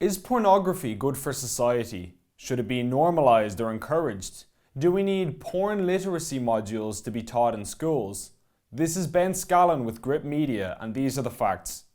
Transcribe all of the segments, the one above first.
Is pornography good for society? Should it be normalized or encouraged? Do we need porn literacy modules to be taught in schools? This is Ben Scallan with Gript Media, and these are the facts.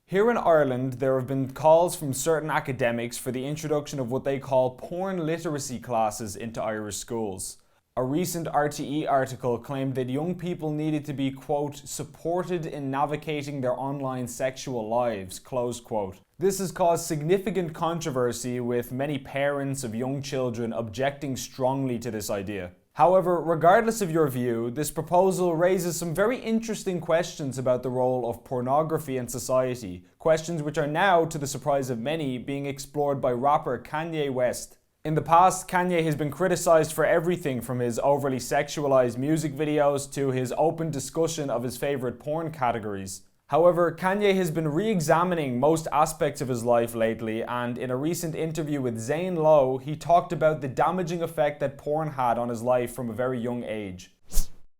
Here in Ireland, there have been calls from certain academics for the introduction of what they call porn literacy classes into Irish schools. A recent RTE article claimed that young people needed to be, quote, supported in navigating their online sexual lives, close quote. This has caused significant controversy, with many parents of young children objecting strongly to this idea. However, regardless of your view, this proposal raises some very interesting questions about the role of pornography in society, questions which are now, to the surprise of many, being explored by rapper Kanye West. In the past, Kanye has been criticized for everything from his overly sexualized music videos to his open discussion of his favorite porn categories. However, Kanye has been re-examining most aspects of his life lately, and in a recent interview with Zane Lowe, he talked about the damaging effect that porn had on his life from a very young age.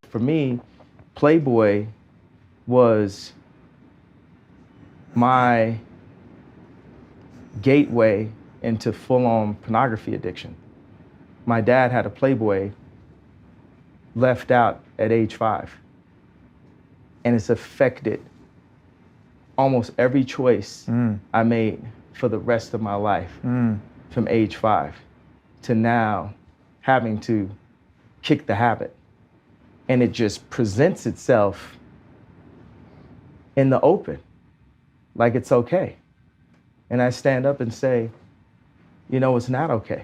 For me, Playboy was my gateway into full-on pornography addiction. My dad had a Playboy left out at age 5, and it's affected almost every choice I made for the rest of my life, from age 5 to now having to kick the habit. And it just presents itself in the open, like it's okay. And I stand up and say, you know, it's not okay.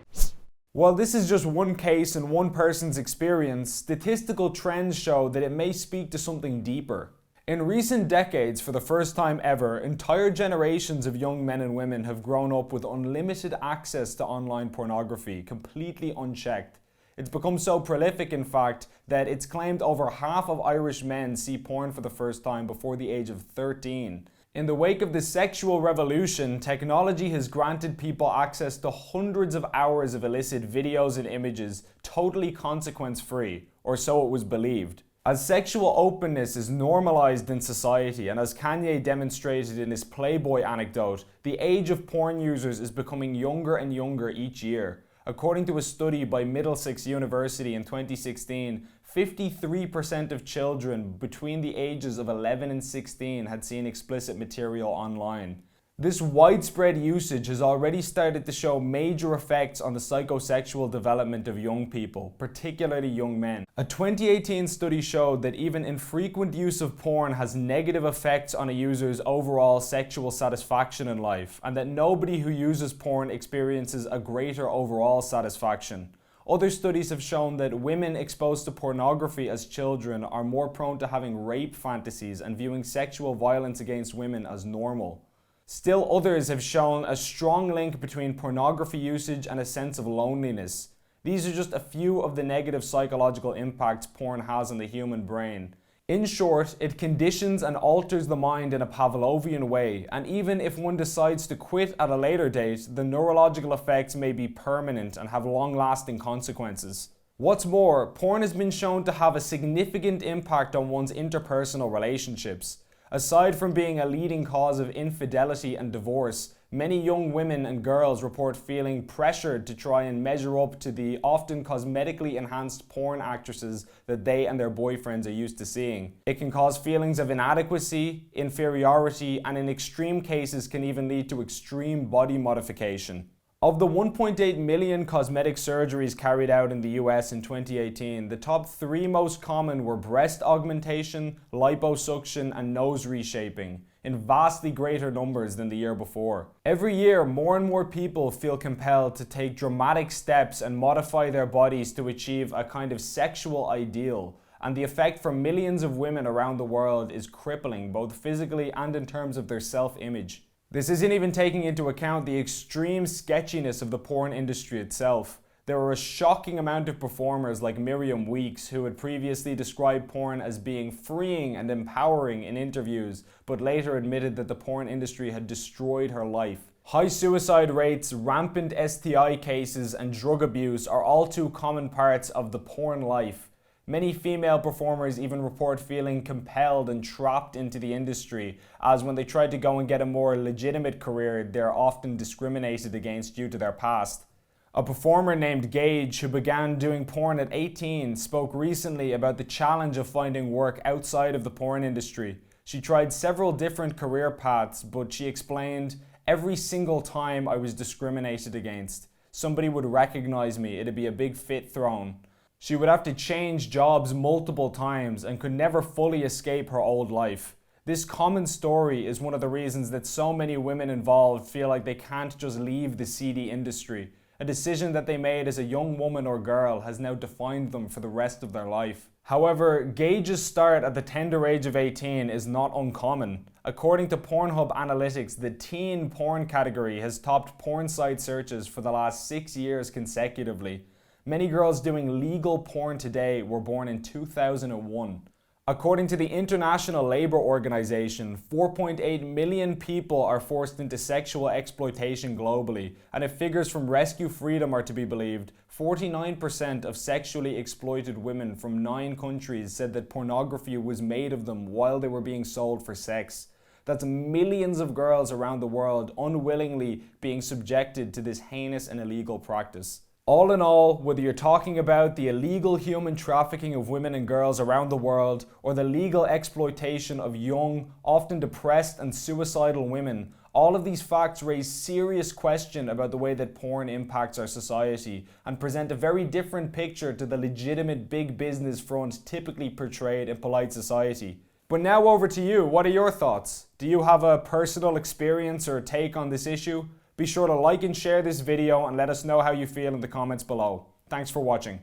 While this is just one case and one person's experience, statistical trends show that it may speak to something deeper. In recent decades, for the first time ever, entire generations of young men and women have grown up with unlimited access to online pornography, completely unchecked. It's become so prolific, in fact, that it's claimed over half of Irish men see porn for the first time before the age of 13. In the wake of the sexual revolution, technology has granted people access to hundreds of hours of illicit videos and images, totally consequence-free, or so it was believed. As sexual openness is normalized in society, and as Kanye demonstrated in his Playboy anecdote, the age of porn users is becoming younger and younger each year. According to a study by Middlesex University in 2016, 53% of children between the ages of 11 and 16 had seen explicit material online. This widespread usage has already started to show major effects on the psychosexual development of young people, particularly young men. A 2018 study showed that even infrequent use of porn has negative effects on a user's overall sexual satisfaction in life, and that nobody who uses porn experiences a greater overall satisfaction. Other studies have shown that women exposed to pornography as children are more prone to having rape fantasies and viewing sexual violence against women as normal. Still others have shown a strong link between pornography usage and a sense of loneliness. These are just a few of the negative psychological impacts porn has on the human brain. In short, it conditions and alters the mind in a Pavlovian way, and even if one decides to quit at a later date, the neurological effects may be permanent and have long-lasting consequences. What's more, porn has been shown to have a significant impact on one's interpersonal relationships. Aside from being a leading cause of infidelity and divorce, many young women and girls report feeling pressured to try and measure up to the often cosmetically enhanced porn actresses that they and their boyfriends are used to seeing. It can cause feelings of inadequacy, inferiority, and in extreme cases can even lead to extreme body modification. Of the 1.8 million cosmetic surgeries carried out in the US in 2018, the top 3 most common were breast augmentation, liposuction, and nose reshaping, in vastly greater numbers than the year before. Every year, more and more people feel compelled to take dramatic steps and modify their bodies to achieve a kind of sexual ideal, and the effect for millions of women around the world is crippling, both physically and in terms of their self-image. This isn't even taking into account the extreme sketchiness of the porn industry itself. There were a shocking amount of performers like Miriam Weeks who had previously described porn as being freeing and empowering in interviews, but later admitted that the porn industry had destroyed her life. High suicide rates, rampant STI cases, and drug abuse are all too common parts of the porn life. Many female performers even report feeling compelled and trapped into the industry, as when they try to go and get a more legitimate career, they're often discriminated against due to their past. A performer named Gage, who began doing porn at 18, spoke recently about the challenge of finding work outside of the porn industry. She tried several different career paths, but she explained, "Every single time I was discriminated against. Somebody would recognize me, it'd be a big fit thrown." She would have to change jobs multiple times and could never fully escape her old life. This common story is one of the reasons that so many women involved feel like they can't just leave the seedy industry. A decision that they made as a young woman or girl has now defined them for the rest of their life. However, Gage's start at the tender age of 18 is not uncommon. According to Pornhub analytics, the teen porn category has topped porn site searches for the last 6 years consecutively. Many girls doing legal porn today were born in 2001. According to the International Labour Organization, 4.8 million people are forced into sexual exploitation globally, and if figures from Rescue Freedom are to be believed, 49% of sexually exploited women from 9 countries said that pornography was made of them while they were being sold for sex. That's millions of girls around the world unwillingly being subjected to this heinous and illegal practice. All in all, whether you're talking about the illegal human trafficking of women and girls around the world or the legal exploitation of young, often depressed and suicidal women, all of these facts raise serious question about the way that porn impacts our society and present a very different picture to the legitimate big business front typically portrayed in polite society. But now over to you, what are your thoughts? Do you have a personal experience or take on this issue? Be sure to like and share this video and let us know how you feel in the comments below. Thanks for watching.